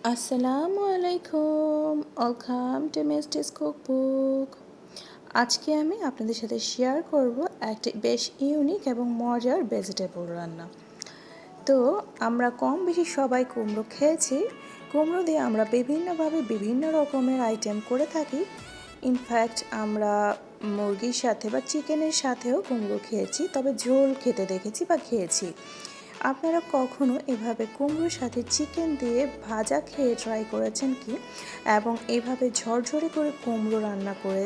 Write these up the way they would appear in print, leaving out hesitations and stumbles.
আসসালামু আলাইকুম, welcome to মিস্টিস cookbook. আজকে আমি আপনাদের সাথে শেয়ার করব একটি বেশ ইউনিক এবং মজার ভেজিটেবল রান্না। তো আমরা কম বেশি সবাই কুমড়ো খেয়েছি। কুমড়ো দিয়ে আমরা বিভিন্নভাবে বিভিন্ন রকমের আইটেম করে থাকি। ইনফ্যাক্ট আমরা মুরগির সাথে বা চিকেনের সাথেও কুমড়ো খেয়েছি, তবে ঝোল খেতে দেখেছি বা খেয়েছি। আপনারা কখনো এভাবে কুমড়োর সাথে চিকেন দিয়ে ভাজা খেয়ে ট্রাই করেছেন কি? এবং এভাবে ঝরঝরে করে কুমড়ো রান্না করে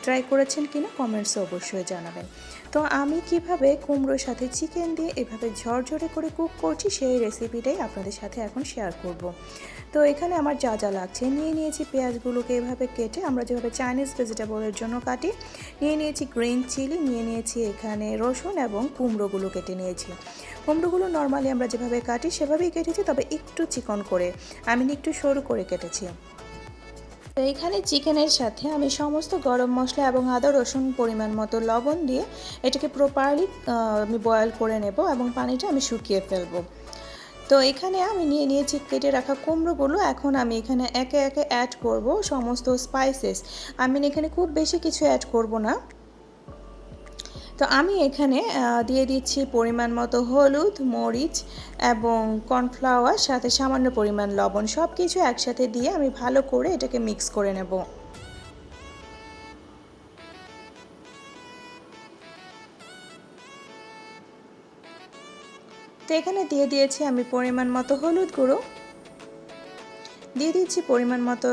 ট্রাই করেছেন কি না কমেন্টসে অবশ্যই জানাবেন। তো আমি কিভাবে কুমড়োর সাথে চিকেন দিয়ে এভাবে ঝরঝরে করে কুক করছি সেই রেসিপিটাই আপনাদের সাথে এখন শেয়ার করব। তো এখানে আমার যা যা লাগছে নিয়ে নিয়েছি পেঁয়াজগুলোকে এভাবে কেটে আমরা যেভাবে চাইনিজ ভেজিটেবলের জন্য কাটি, নিয়ে নিয়েছি গ্রিন চিলি, নিয়ে নিয়েছি এখানে রসুন এবং কুমড়োগুলো কেটে নিয়েছি। কুমড়োগুলো নর্মালি আমরা যেভাবে কাটি সেভাবেই কেটেছি, তবে একটু চিকন করে, আমি একটু সরু করে কেটেছি। তো এখানে চিকেনের সাথে আমি সমস্ত গরম মশলা এবং আদা রসুন পরিমাণ মতো লবণ দিয়ে এটাকে প্রপারলি আমি বয়েল করে নেব এবং পানিটা আমি শুকিয়ে ফেলবো। তো এখানে আমি নিয়ে নিয়েছি কেটে রাখা কুমড়োগুলো। এখন আমি এখানে একে একে অ্যাড করব সমস্ত স্পাইসেস। আমি এখানে খুব বেশি কিছু অ্যাড করব না। তো আমি এখানে দিয়ে দিচ্ছি পরিমাণ মতো হলুদ, মরিচ এবং কর্নফ্লাওয়ার, সাথে সামান্য পরিমাণ লবণ। সব কিছু একসাথে দিয়ে আমি ভালো করে এটাকে মিক্স করে নেব। তো এখানে দিয়ে দিয়েছি আমি পরিমাণ মতো হলুদ গুঁড়ো, দিয়ে দিচ্ছি পরিমাণ মতো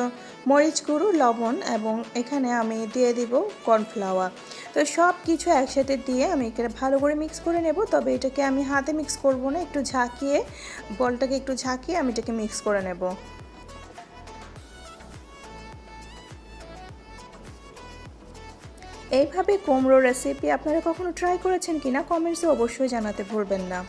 মরিচ গুঁড়ো, লবণ এবং এখানে আমি দিয়ে দিব কর্নফ্লাওয়ার। তো সব কিছু একসাথে দিয়ে আমি এখানে ভালো করে মিক্স করে নেব। তবে এটাকে আমি হাতে মিক্স করব না, একটু ঝাঁকিয়ে, বলটাকে একটু ঝাঁকিয়ে আমি এটাকে মিক্স করে নেব। এইভাবে কুমড়ো রেসিপি আপনারা কখনো ট্রাই করেছেন কিনা কমেন্টসে অবশ্যই জানাতে ভুলবেন না।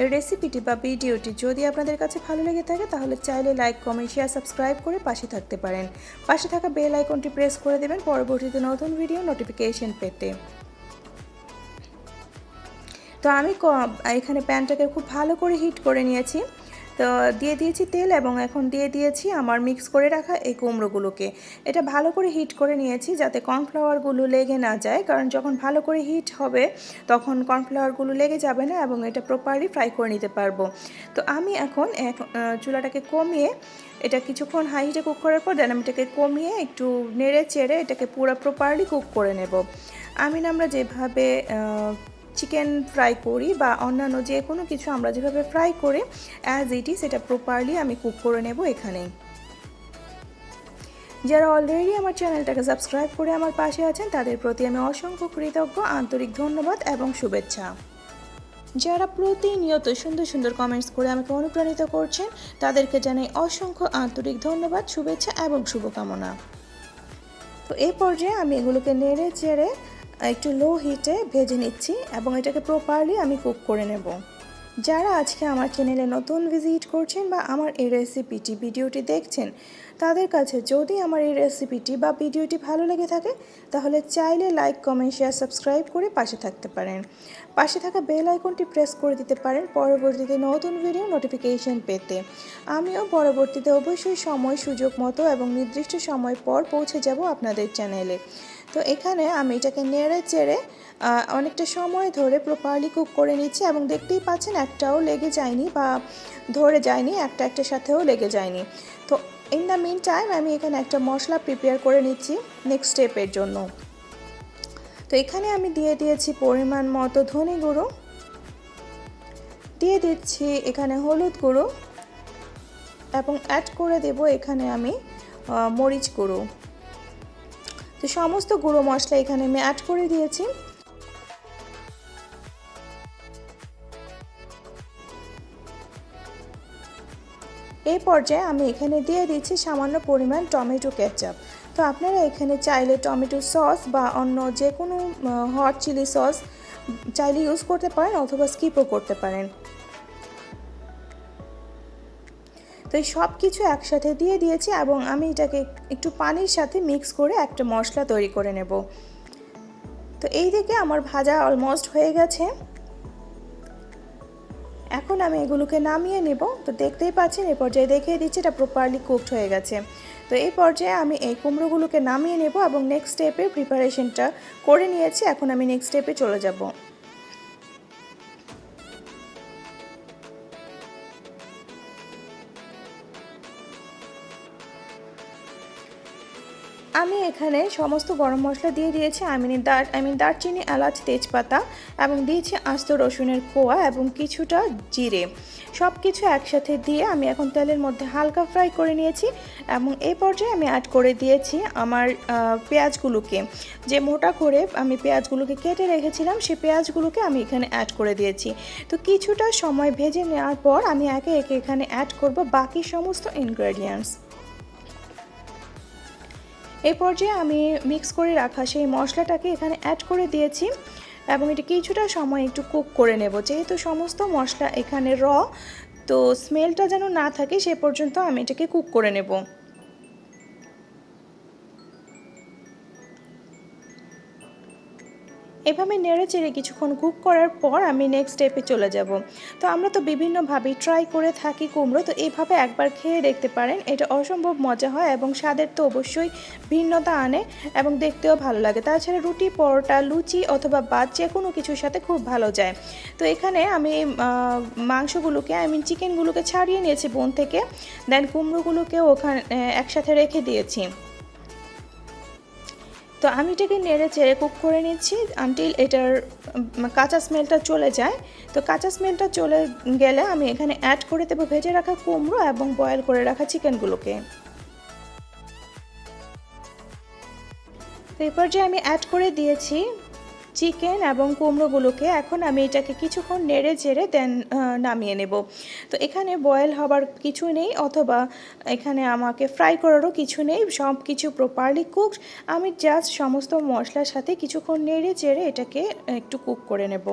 এই রেসিপিটি বা ভিডিওটি যদি আপনাদের কাছে ভালো লেগে থাকে তাহলে চাইলে লাইক, কমেন্ট, শেয়ার, সাবস্ক্রাইব করে পাশে থাকতে পারেন। পাশে থাকা বেল আইকনটি প্রেস করে দেবেন পরবর্তীতে নতুন ভিডিও নোটিফিকেশন পেতে। তো আমি এখানে প্যানটাকে খুব ভালো করে হিট করে নিয়েছি। তো দিয়ে দিয়েছি তেল এবং এখন দিয়ে দিয়েছি আমার মিক্স করে রাখা এই কুমড়োগুলোকে। এটা ভালো করে হিট করে নিয়েছি যাতে কর্নফ্লাওয়ারগুলো লেগে না যায়, কারণ যখন ভালো করে হিট হবে তখন কর্নফ্লাওয়ারগুলো লেগে যাবে না এবং এটা প্রপারলি ফ্রাই করে নিতে পারবো। তো আমি এখন চুলাটাকে কমিয়ে এটা কিছুক্ষণ হাই হিটে কুক করার পর দেন আমি এটাকে কমিয়ে একটু নেড়ে চেড়ে এটাকে পুরো প্রপারলি কুক করে নেব। আমরা যেভাবে চিকেন ফ্রাই করি বা অন্যান্য যে কোনো কিছু আমরা যেভাবে ফ্রাই করি অ্যাজ ইট ইজ এটা প্রপারলি আমি কুক করে নেব এখানেই। যারা অলরেডি আমার চ্যানেলটাকে সাবস্ক্রাইব করে আমার পাশে আছেন তাদের প্রতি আমি অসংখ্য কৃতজ্ঞ, আন্তরিক ধন্যবাদ এবং শুভেচ্ছা। যারা প্রতিনিয়ত সুন্দর সুন্দর কমেন্টস করে আমাকে অনুপ্রাণিত করছেন তাদেরকে জানাই অসংখ্য আন্তরিক ধন্যবাদ, শুভেচ্ছা এবং শুভকামনা। তো এই পর্যায়ে আমি এগুলোকে নেড়ে চেড়ে একটু লো হিটে ভেজে নিচ্ছি এবং এটাকে প্রপারলি আমি কুক করে নেব। যারা আজকে আমার চ্যানেলে নতুন ভিজিট করছেন বা আমার এই রেসিপিটি ভিডিওটি দেখছেন তাদের কাছে যদি আমার এই রেসিপিটি বা ভিডিওটি ভালো লেগে থাকে তাহলে চাইলে লাইক, কমেন্ট, শেয়ার, সাবস্ক্রাইব করে পাশে থাকতে পারেন। পাশে থাকা বেল আইকনটি প্রেস করে দিতে পারেন পরবর্তীতে নতুন ভিডিও নোটিফিকেশন পেতে। আমিও পরবর্তীতে অবশ্যই সময় সুযোগ মতো এবং নির্দিষ্ট সময় পর পৌঁছে যাব আপনাদের চ্যানেলে। তো এখানে আমি এটাকে নেড়ে চেড়ে অনেকটা সময় ধরে প্রপারলি কুক করে নিচ্ছি এবং দেখতেই পাচ্ছেন একটাও লেগে যায়নি বা ধরে যায়নি, একটার সাথেও লেগে যায়নি। তো ইন দ্য মিন টাইম আমি এখানে একটা মশলা প্রিপেয়ার করে নিচ্ছি নেক্সট স্টেপের জন্য। তো এখানে আমি দিয়ে দিয়েছি পরিমাণ মতো ধনে গুঁড়ো, দিয়ে দিচ্ছি এখানে হলুদ গুঁড়ো এবং অ্যাড করে দেব এখানে আমি মরিচ গুঁড়ো। তো সমস্ত গুঁড়ো মশলা এখানে আমি অ্যাড করে দিয়েছি। এই পর্যায়ে আমি এখানে দিয়ে দিচ্ছি সামান্য পরিমাণ টমেটো কেচাপ। তো আপনারা এখানে চাইলে টমেটো সস বা অন্য যে কোনো হট চিলি সস চাইলে ইউজ করতে পারেন অথবা স্কিপও করতে পারেন। তো এই সব কিছু একসাথে দিয়ে দিয়েছি এবং আমি এটাকে একটু পানির সাথে মিক্স করে একটা মশলা তৈরি করে নেব। তো এই দিকে আমার ভাজা অলমোস্ট হয়ে গেছে। এখন আমি এগুলোকে নামিয়ে নেব। তো দেখতেই পাচ্ছেন এই পর্যায়ে দেখিয়ে দিচ্ছি এটা প্রপারলি কুকড হয়ে গেছে। তো এই পর্যায়ে আমি এই কুমড়োগুলোকে নামিয়ে নেব এবং নেক্সট স্টেপের প্রিপারেশনটা করে নিয়েছি। এখন আমি নেক্সট স্টেপে চলে যাব। আমি এখানে সমস্ত গরম মশলা দিয়ে দিয়েছি। দারচিনি, এলাচ, তেজপাতা এবং দিয়েছি আস্ত রসুনের কোয়া এবং কিছুটা জিরে। সব কিছু একসাথে দিয়ে আমি এখন তেলের মধ্যে হালকা ফ্রাই করে নিয়েছি এবং এই পর্যায়ে আমি অ্যাড করে দিয়েছি আমার পেঁয়াজগুলোকে। যে মোটা করে আমি পেঁয়াজগুলোকে কেটে রেখেছিলাম সেই পেঁয়াজগুলোকে আমি এখানে অ্যাড করে দিয়েছি। তো কিছুটা সময় ভেজে নেওয়ার পর আমি একে একে এখানে অ্যাড করব বাকি সমস্ত ইনগ্রেডিয়েন্টস। এই পর্যায়ে আমি মিক্স করে রাখা সেই মশলাটাকে এখানে অ্যাড করে দিয়েছি এবং এটা কিছুটা সময় একটু কুক করে নেব। যেহেতু সমস্ত মশলা এখানে তো স্মেলটা যেন না থাকে সে পর্যন্ত আমি এটাকে কুক করে নেব। এভাবে নেড়ে চেড়ে কিছুক্ষণ কুক করার পর আমি নেক্সট স্টেপে চলে যাব। তো আমরা তো বিভিন্নভাবেই ট্রাই করে থাকি কুমড়ো, তো এইভাবে একবার খেয়ে দেখতে পারেন। এটা অসম্ভব মজা হয় এবং স্বাদের তো অবশ্যই ভিন্নতা আনে এবং দেখতেও ভালো লাগে। তাছাড়া রুটি, পরোটা, লুচি অথবা ভাত যে কোনো কিছুর সাথে খুব ভালো যায়। তো এখানে আমি মাংসগুলোকে চিকেনগুলোকে ছাড়িয়ে নিয়েছি বোন থেকে, দেন কুমড়োগুলোকে ওখানে একসাথে রেখে দিয়েছি। তো আমি এটাকে নেড়ে চেড়ে কুক করে নিচ্ছি আনটিল এটার কাঁচা স্মেলটা চলে যায়। তো কাঁচা স্মেলটা চলে গেলে আমি এখানে অ্যাড করে দেবো ভেজে রাখা কুমড়ো এবং বয়েল করে রাখা চিকেনগুলোকে। তো এই পর্যায়ে আমি অ্যাড করে দিয়েছি চিকেন এবং কুমড়োগুলোকে। এখন আমি এটাকে কিছুক্ষণ নেড়ে চেড়ে দেন নামিয়ে নেব। তো এখানে বয়েল হবার কিছু নেই অথবা এখানে আমাকে ফ্রাই করারও কিছু নেই, সব কিছু প্রপারলি কুকড। আমি জাস্ট সমস্ত মশলার সাথে কিছুক্ষণ নেড়ে চেড়ে এটাকে একটু কুক করে নেব।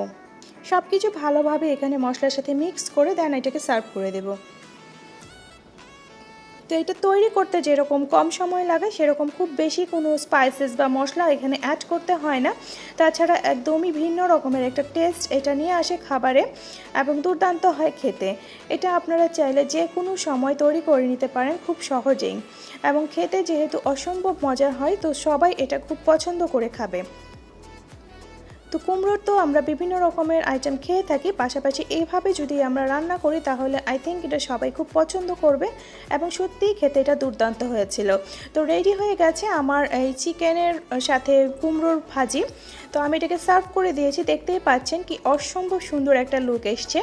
সব কিছু ভালোভাবে এখানে মশলার সাথে মিক্স করে দেন এটাকে সার্ভ করে দেব। তো এটা তৈরি করতে যেরকম কম সময় লাগে সেরকম খুব বেশি কোনো স্পাইসেস বা মশলা এখানে অ্যাড করতে হয় না। তাছাড়া একদমই ভিন্ন রকমের একটা টেস্ট এটা নিয়ে আসে খাবারে এবং দুর্দান্ত হয় খেতে। এটা আপনারা চাইলে যে কোনো সময় তৈরি করে নিতে পারেন খুব সহজেই এবং খেতে যেহেতু অসম্ভব মজার হয় তো সবাই এটা খুব পছন্দ করে খাবে। তো কুমড়োর তো আমরা বিভিন্ন রকমের আইটেম খেয়ে থাকি, পাশাপাশি এইভাবে যদি আমরা রান্না করি তাহলে আই থিঙ্ক এটা সবাই খুব পছন্দ করবে এবং সত্যিই খেতে এটা দুর্দান্ত হয়েছিল। তো রেডি হয়ে গেছে আমার এই চিকেনের সাথে কুমড়োর ভাজি। তো আমি এটাকে সার্ভ করে দিয়েছি, দেখতেই পাচ্ছেন কি অসম্ভব সুন্দর একটা লুক এসছে।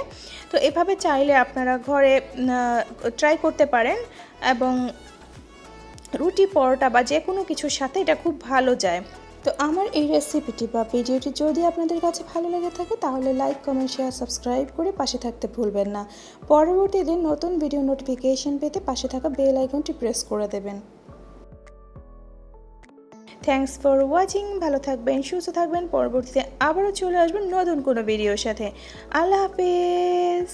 তো এভাবে চাইলে আপনারা ঘরে ট্রাই করতে পারেন এবং রুটি, পরোটা বা যে কোনো কিছুর সাথে এটা খুব ভালো যায়। তো আমার এই রেসিপিটি বা ভিডিওটি যদি আপনাদের কাছে ভালো লেগে থাকে তাহলে লাইক, কমেন্ট, শেয়ার, সাবস্ক্রাইব করে পাশে থাকতে ভুলবেন না। পরবর্তী দিন নতুন ভিডিও নোটিফিকেশন পেতে পাশে থাকা বেল আইকনটি প্রেস করে দেবেন। Thanks for watching. ভালো থাকবেন, সুস্থ থাকবেন। পরবর্তীতে আবারও চলে আসবেন নতুন কোনো ভিডিওর সাথে। আল্লাহ হাফেজ।